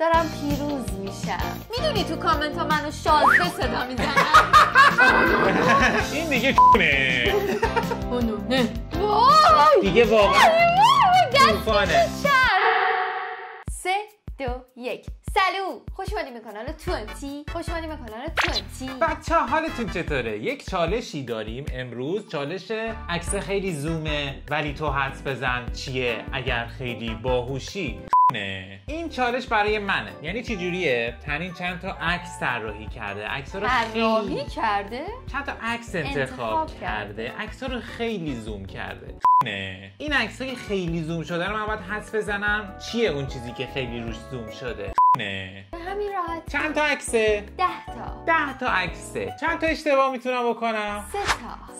دارم پیروز میشم. میدونی تو کامنت ها منو شازده صدا میزنم. این دیگه کنه نه وای دیگه واقعا طوفانه. 3 2 1 سلام، خوش اومدیم به کانال 20. خوش اومدیم به کانال 20. بچه حالتون چطوره؟ یک چالشی داریم امروز. چالش عکس خیلی زومه ولی تو حدس بزن چیه اگر خیلی باهوشی. نه این چالش برای منه. یعنی چی جوریه؟ تنین چند تا عکس طراحی کرده، عکس‌ها رو طراحی کرده، چند تا عکس انتخاب کرده، عکس‌ها رو خیلی زوم کرده. نه این عکس‌های خیلی زوم شده رو من باید حدس بزنم چیه اون چیزی که خیلی روش زوم شده. نه به همین راحت. چند تا عکسه؟ 10 تا عکسه. چند تا اشتباه میتونم بکنم؟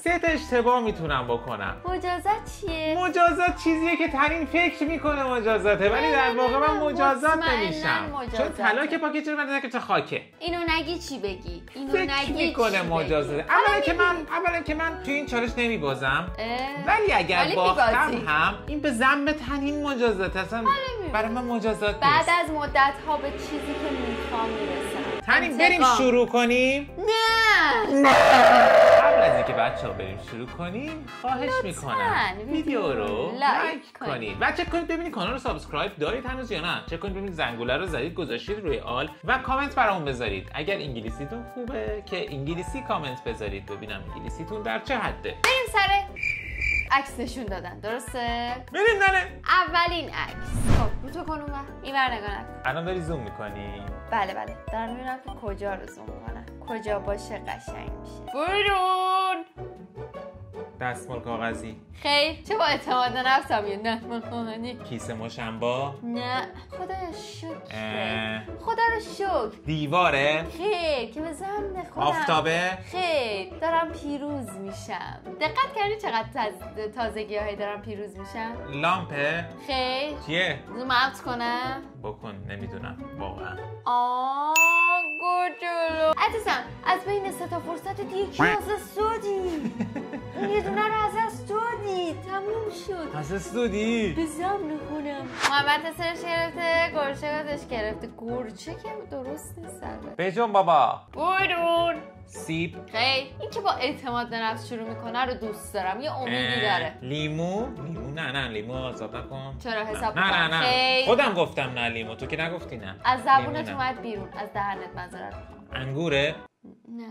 3 تا اشتباه میتونم بکنم. مجازات چیه؟ مجازات چیزیه که تنین فکر میکنه مجازاته، ولی در واقع من مجازات نمیشم، چون طلا که پاکت شده من که خاکه. اینو نگی چی بگی؟ اینو فکر نگی میکنه مجازاته. اولا که من تو این چالش نمیبازم، ولی اگر باختم هم این به ذنب تنین مجازات اصلا برای من مجازات نیست. بعد از مدت ها به چیزی که میخوام میرسم. تنین بریم شروع کنیم؟ نه قبل از اینکه بچه‌ها بریم شروع کنیم خواهش میکنم ویدیو رو لایک کنید و چک کنید ببینید کانال رو سابسکرایب دارید هنوز یا نه. چک کنید ببینید زنگوله رو زدید گذاشتید روی آل و کامنت برامون بذارید. اگر انگلیسیتون خوبه که انگلیسی کامنت بذارید ببینم انگلیسیتون در چه حده. بریم سر عکس نشون دادن، درسته؟ بریم ننه. اولین عکس. خب رو تو کن اونور اینور نگاه نکن. الان داری زوم میکنی؟ بله دارم میبینم که کجا رو زوم کنم، کجا باشه قشنگ میشه. برون دستمال کاغذی. خیر چه با اعتماد نفسم یه نه مخانی. کیسه مشنبا. نه خدایا شکر. خدا رو شکر. دیواره. خیر که به ضمن خودم. آفتابه. خیر دارم پیروز میشم. دقت کردی چقدر تازگی هایی دارم پیروز میشم؟ لامپه. خیر چیه؟ زوم اوت کنم؟ بکن نمیدونم واقعا. گوجلو عزیزم از بین 3 تا فرصت یکی از استودی. اون یه دونه رو از استودی تموم شد. از استودی به ضمن خونم محمد تسرش گرفته، گرچه گذش گرفته. گرچه که درست نیست البته. بجون بابا. برون. سیب. خیر این که با اعتماد به نفس شروع میکنه رو دوست دارم، یه امیدی داره. لیمو. نه لیمو حساب نکن. چرا حساب نه کنم؟ خیر خودم گفتم نه لیمو، تو که نگفتی نه. از زبونت اومد بیرون، از دهنت معذرت میخوام. انگوره؟ نه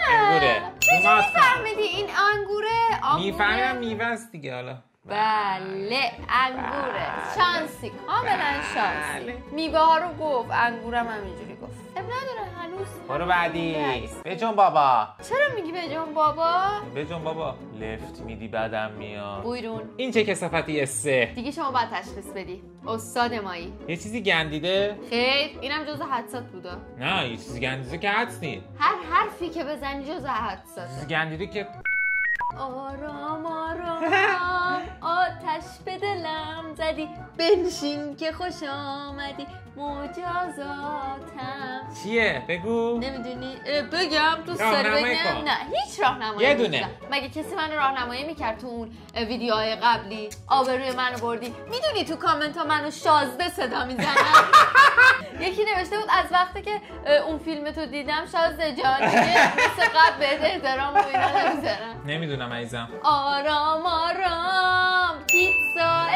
انگوره. چجوری فهمیدی این انگوره؟ میفهمیدم میوه است دیگه. حالا بله انگوره. شانسی، کاملا شانسی. میوه ها رو گفت، انگورم همینجوری گفت. اب نداره هنوز. برو بعدی. بجون بابا. چرا میگی بجون بابا؟ بجون بابا لفت میدی بعدم میاد. بیرون. این چه کسافتیه؟ 3 دیگه شما باید تشخیص بدی، استاد مایی. یه چیزی گندیده؟ خیر اینم جزء حدسات بوده. نه یه چیزی گندیده که حدس نیست. هر حرفی که بزنی جزء حدسات. چیزی گندیده که آرام آتش به دلم زدی، بنشین که خوش آمدی مجازاتم. چیه؟ بگو. نمیدونی؟ بگم دوست داری بگم؟ نه هیچ راهنمایی یه دونه. مگه کسی منو راهنمایی میکرد تو اون ویدیوهای قبلی؟ آبروی منو بردی. میدونی تو کامنت ها منو شازده صدا میزنن. یکی نوشته بود از وقتی که اون فیلم تو دیدم شازده جان دیگه مثل قبل بهت احترام و اینا نمیذارم. نمیدونم عزیزم. آرام پیتزا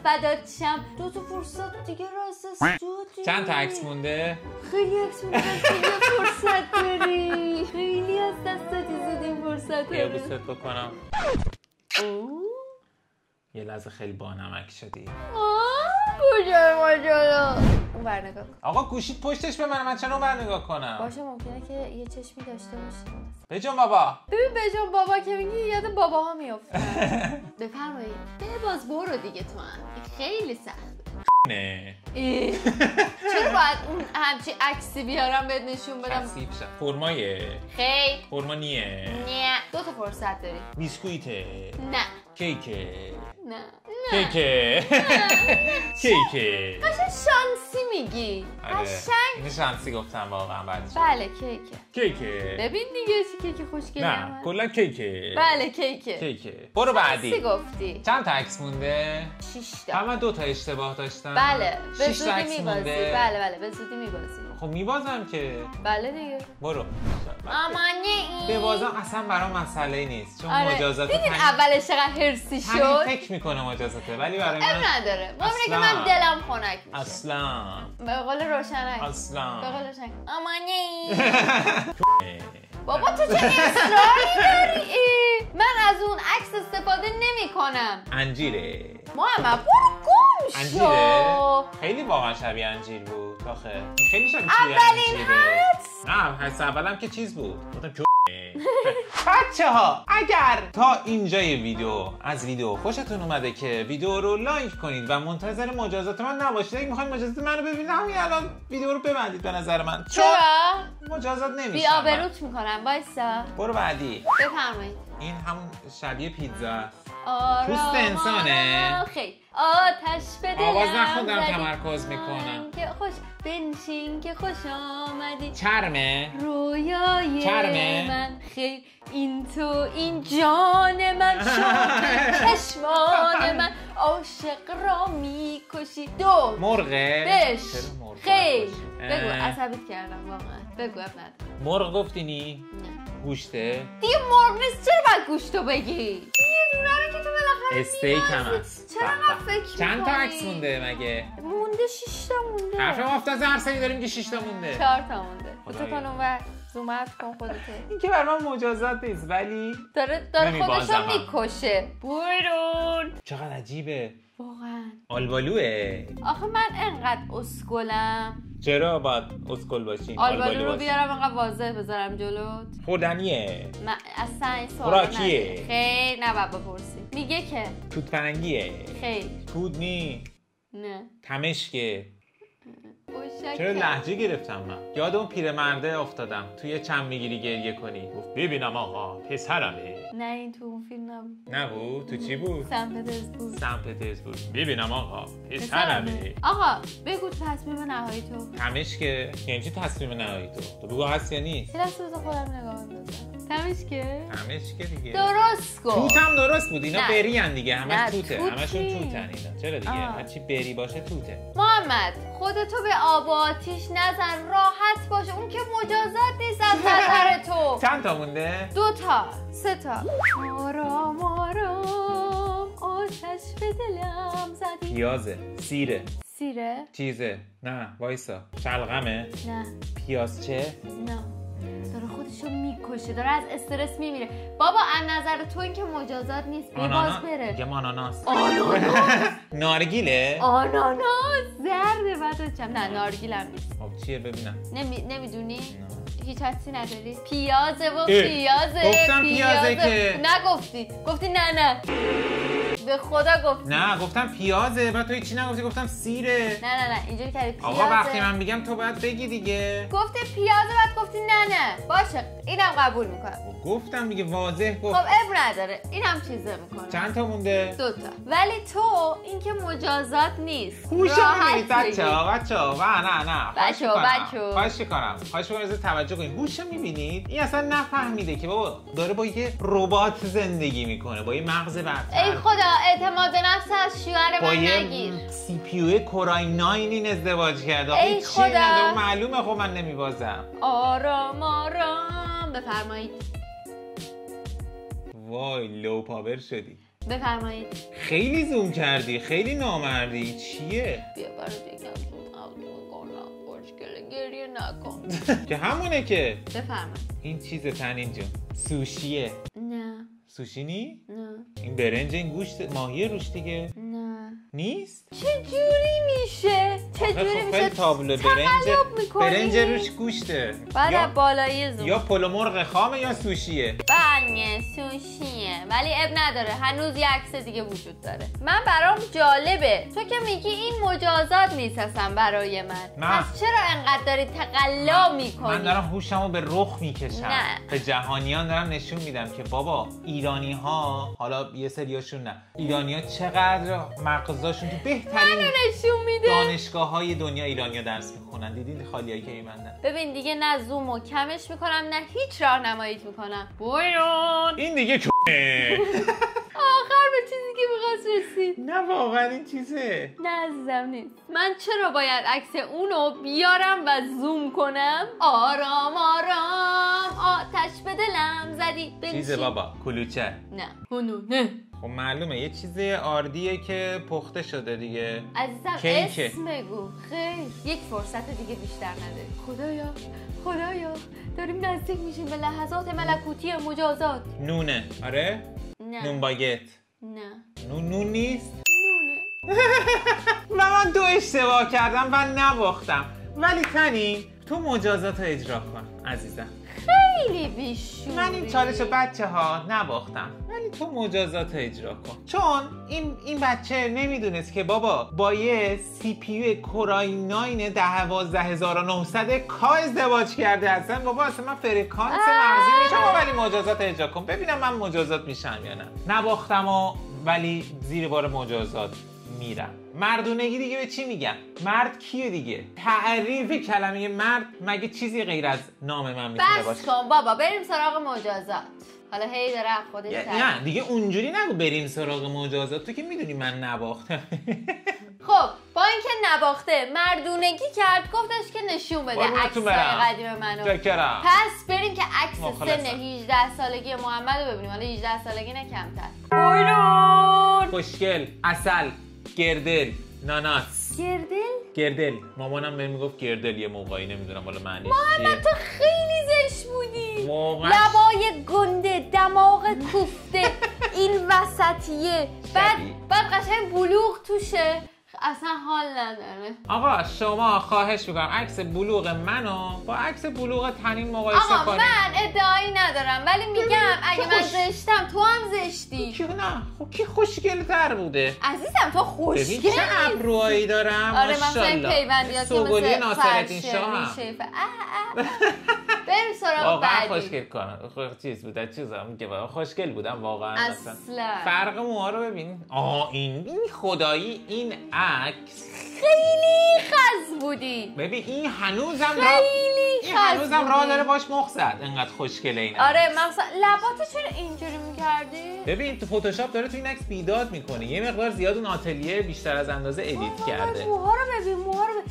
فدات شم 2 تا فرصت دیگه راست استودی. چند تا عکس مونده؟ خیلی عکس مونده. دیگه فرصت داری، خیلی از دست دادی زود این فرصت بیا بوست بکنم. یه لحظه خیلی بانمک شدی. کجا اون بر نگاه کن. آقا گوشیت پشتش به من چرا اون بر نگاه کنم؟ باشه ممکنه که یه چشمی داشته باشه. بجون بابا. ببین بجون بابا که میگی یاد باباها میافتم. بفرمایید باز برو دیگه تو هم خیلی سخت. نه چرا باید اون همچی عکسی بیارم بهت نشون بدم؟ کثیف شد. فرمایه. خیر فرما نیه. نه 2 تا فرصت داری. بیسکویته. نه کیکه. نه کیکه کیکه قشنگ شانسی میگی قشنگ اینو شانسی گفتم واقعا بچه. بله کیکه کیکه ببین دیگه چی کیک خوشگلی نه کلا کیکه بله کیکه برو بعدی شانسی گفتی چند تا عکس مونده 6 تا همه 2 تا اشتباه داشتم بله به 6 تا زودی عکس میبازی مونده بله به زودی میبازی خب میبازم که بله دیگه برو امانه این ببازم اصلا برام مسئله نیست چون آره. مجازات دیدین اولش چقدر هرسی همین شد فکر میکنه مجازاته ولی برای من نداره ممکنه که اصلاً. من دلم خنک میشه اصلا به قول روشنک اصلا به قول روشنک امانه این بابا تو چه اصراری داری من از اون عکس استفاده نمی کنم انجیره محمد برو گم شو انجیره خیلی واقعا شبیه انجیر بود آخه این خیلی شبیه اولین حدس نه حدس اولم که چیز بود گفتم بچه ها اگر تا اینجای ویدیو از ویدیو خوشتون اومده که ویدیو رو لایک کنید و منتظر مجازات من نباشید اگه میخواید مجازات منو ببینید همین الان ویدیو رو ببندید به نظر من چون مجازات نمیشه بی آبروت میکنم وایسا برو بعدی بفرمایید این همون شبیه پیتزا پوست انسانه خیلی آتش به دلم آواز نخوندم زدی. تمرکز میکنم که خوش بنشین که خوش آمدی چرمه رویای چرمه من خیلی این تو این جان من شد چشمان من عاشق را میکشی دو مرغه بش چرا مرغ خیلی باید بگو باشه؟ عصبیت کردم واقعا بگو اب نداره مرغ گفتینی؟ نه گوشته؟ دیگه مرغ نیست چرا باید گوشتو بگی یه دونه رو که تو بالاخره استیک هم می‌بازی. هست چرا من فکر چند تا می‌کنی؟ عکس مونده مگه؟ مونده 6 تا مونده حرف مفتازه هر سری داریم که 6 تا مونده 4 تا مونده تو خدایا. کن اونور زومت کن خودته این که بر من مجازات نیست ولی داره نمی‌بازم هم. خودشو میکشه برون چقدر عجیبه واقعا آلبالوه آخه من انقدر اسکلم چرا باید اسکل باشین؟ آلبالو رو باشین. بیارم انقدر واضح بذارم جلوت خوردنیه من اصلا این سوال خوراکیه. خیر نباید بپرسی میگه که توت فرنگیه خیر توت نی نه تمشکه گوشک. چرا لهجه گرفتم من یاد اون پیرمرده افتادم توی چند میگیری گریه کنی گفت ببینم آقا پسرمه نه این تو اون فیلم نبود نبود تو چی بود سن پترزبورگ سن پترزبورگ ببینم آقا پسرمه آقا بگو تصمیم نهایی تو تمشکه یعنی چی تصمیم نهایی تو بگو هست یا نیست یه لحظه بذار خودم نگاه بندازم تمشکه تمشکه دیگه درست گفت توت هم درست بود اینا نه. بری هن دیگه همش نه، توته توت همشون چی؟ توتن اینا چرا دیگه آه. هرچی بری باشه توته محمد خودتو به آب و آتیش نزن راحت باشه اون که مجازات نیست از نظر تو چند تا مونده 2 تا 3 تا آرام آرام آتش به دلم زدی پیازه سیره سیره؟ چیزه نه وایسا شلغمه نه پیازچه نه داره خودشو میکشه داره از استرس میمیره بابا از نظر تو این که مجازات نیست باز بره میگم آناناس آناناس نارگیله آناناس زرده بعد نه نارگیل هم نیست خب چیه ببینم نمیدونی؟ هیچ حدسی نداری؟ پیازه و اه، پیازه گفتم پیازه که- گفتی نه به خدا گفتی نه گفتم پیازه بعد تو هیچی نگفتی گفتم سیره نه اینجوری کردی پیازه آقا وقتی من میگم تو باید بگی دیگه گفتی پیازه بعد گفتی نه باشه اینم قبول میکنم گفتم دیگه واضح خب گفت اب نداره اینم چیزه میکنم چند تا مونده 2 تا ولی تو اینکه مجازات نیست هوشو راحت میبینید بچه بگی. ها نه بچه‌ها. خواهش کنم از توجه کنید هوشو میبینید این اصلا نفهمیده که بابا داره با یه ربات زندگی میکنه با یه مغز برتر ای خدا اعتماد به نفس از شوهر با من یه نگیر سی پی یو کورای 9 این ازدواج کرده ای هیچی خدا. نداره معلومه خب من نمیبازم آرام بفرمایید وای لو پاور شدی بفرمایید خیلی زوم کردی خیلی نامردی چیه بیا برای دیگه زوم اوت میکنم خوشگله گریه نکن که همونه که بفرمایید این چیزه تنین جون سوشیه نه سوشی نی؟ نه این برنج این گوشت ماهی روش دیگه نه نیست؟ چه جوری میشه؟ چه چجوری میشه تابلو برنج روش گوشته بعد بالایی زوم یا پلو مرغ خامه یا سوشیه. بله سوشیه ولی اب نداره هنوز یه عکس دیگه وجود داره. من برام جالبه تو که میگی این مجازات نیست اصلا برای من. نه. پس چرا انقدر داری تقلا میکنی؟ من دارم هوشمو به رخ میکشم. نه. به جهانیان دارم نشون میدم که بابا ایرانی ها، حالا یه سریاشون نه، ایرانی ها چقدر مغزاشون تو بهترین نشون میده. دانشگاه های دنیا ایرانیا درس میخونن. دیدین خالیایی که میبندن؟ ببین دیگه نه زومو کمش میکنم نه هیچ راهنماییت میکنم. بایرون این دیگه آخر به چیزی که میخواست رسید. نه واقعا این چیزه. نه عزیزم نیست. من چرا باید عکس اونو بیارم و زوم کنم؟ آرام آرام آتش به دلم زدی بنشین. چیزه بابا کلوچه. نه اونو نه. خب معلومه یه چیز آردیه که پخته شده دیگه. عزیزم کیکه. اسم بگو. خیر یک فرصت دیگه بیشتر نداری. خدایا داریم نزدیک میشیم به لحظات ملکوتی مجازات. نونه. آره؟ نه. نون باگت. نه. نون نیست؟ نونه. من دو اشتباه کردم و نباختم. ولی تنی تو مجازات رو اجرا کن عزیزم. خیلی بیشوری. من این چالش بچه ها نباختم ولی تو مجازات اجرا کن. چون این بچه نمیدونست که بابا با یه CPU کورای 9 12900 کا ازدواج کرده. اصلا بابا اصلا من فرکانس مغزی میشم ولی مجازات اجرا کن ببینم من مجازات میشم یا نه. نباختم ولی زیر بار مجازات میرم. مردونگی دیگه به چی میگم؟ مرد کیه دیگه؟ تعریف کلمه مرد مگه چیزی غیر از نام من میتونه باشه؟ بس کن بابا بریم سراغ مجازات. حالا هی داره خودش نه دیگه اونجوری نگو بریم سراغ مجازات. تو که میدونی من نباختم. خب با اینکه نباخته مردونگی کرد گفتش که نشون بده عکسای قدیم منو. چکرم. پس بریم که عکس سن 18 سالگی محمد رو ببینیم. حالا 18 سالگی نه کمتر. بایرون خوشگل عسل گردل ناناس. گردل مامانم بهم میگفت گردل یه موقعی نمیدونم حالا معنیش چیه. محمد تو خیلی زشت بودی. واقعا لبای گنده دماغ کوفته این وسطیه بعد قشنگ بلوغ توشه اصلا حال نداره. آقا شما خواهش میکنم عکس بلوغ منو با عکس بلوغ تنین مقایسه کنید. آقا من ادعایی ندارم ولی میگم اگه من زشتم تو هم زشتی. کی نه خب کی خوشگل تر بوده عزیزم تو خوشگل. ببین چه ابروهایی دارم. آره مثلا این پیوندیات که سوگلی ناصرالدین شاه. بریم سراغ واقعا بعدی. خوشگل کنم. چیز بوده چیزام که خوشگل بودم واقعا. اصلا فرق موها رو ببین. این خدایی این عکس خیلی خز بودی. ببین این هنوزم راه داره باش مخ زد. انقدر خوشگله این. آره مثلا لباتو چرا اینجوری می‌کردی؟ ببین تو فتوشاپ داره تو این عکس بیداد میکنه. یه مقدار زیاد اون آتلیه بیشتر از اندازه ادیت کرده. موها رو ببین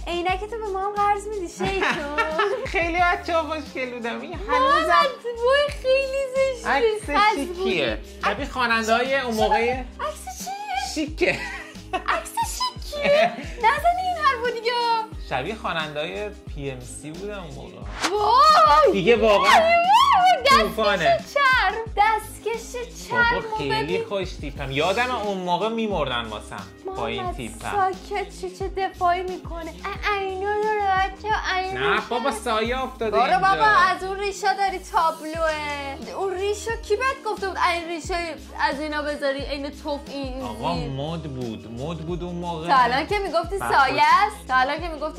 عینک تو به ما هم قرض میدی شیطون. خیلی بچه‌ها خوشگل بودم. این هنوزم وای خیلی زشته. عکس شیکیه. شبیه خواننده‌های اون موقع. عکس چیه؟ شیکه. عکس شیکیه. نزنی این حرفو دیگه. شبیه خواننده‌های PMC بودم اون موقع. وای دیگه واقعا دستکش چرم خیلی خوش تیپم. یادم اون موقع میمردن واسم با این تیپم. ساکت چه دفاعی میکنه. اینا رو بچه نه بابا سایه افتاده اینجا. اینجا. بابا از اون ریشا داری تابلوه. اون ریشا کی بهت گفته بود این ریشا از اینا بذاری این توف این. آقا مد بود اون موقع. تا الان که میگفتی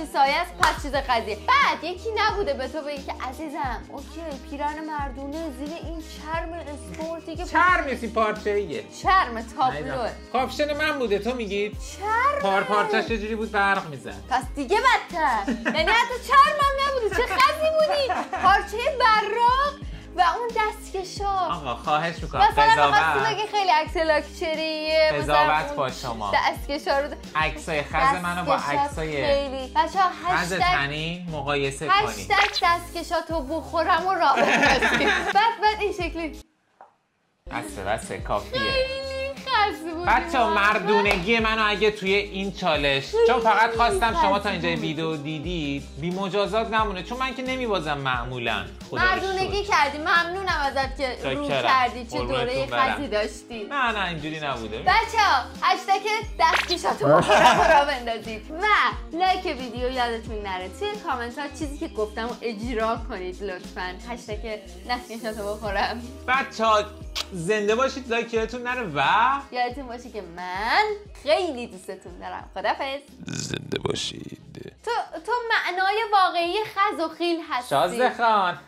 سایه است پس چیز قضیه. بعد یکی نبوده به تو بگی که عزیزم اوکی پیرن مردونه زیر این چرم اسپورتی که چرم نیستی پارچه‌ایه. چرم تابلوه. کاپشن من بوده تو میگی چرم پارچه‌ش چه جوری بود برق میزد. پس دیگه بدتر. یعنی حتی چرمم نبوده چه خزی بودی. پارچه براق و اون دستکشا. آقا خواهش میکنم مثلا که خیلی عکس لاکچریه قضاوت با شما دستکشا رو عکسای خز منو با عکسای خیلی بچه‌ها خز تنی مقایسه کنید. هشتگ دستکشا تو بخورم و راه بعد این شکلی بسه کافیه. خیلی ترسی بودی بچه‌ها مردونگی منو اگه توی این چالش چون فقط خواستم شما تا اینجا ویدیو دیدید بی مجازات نمونه چون من که نمیبازم معمولا. مردونگی کردی. ممنونم ازت که رو کردی. چه دوره خزی داشتی. نه اینجوری نبوده. بچه‌ها هشتگ دستکشاتو را بندازید و لایک ویدیو یادتون نره توی کامنت ها چیزی که گفتم رو اجرا کنید لطفاً. هشتگ دستکشاتو بخورم. بچه‌ها زنده باشید، لایک یادتون نره و یادتون باشه که من خیلی دوستتون دارم. خدافظ. زنده باشید. تو معنای واقعی خز و خیل هستی. شازده خان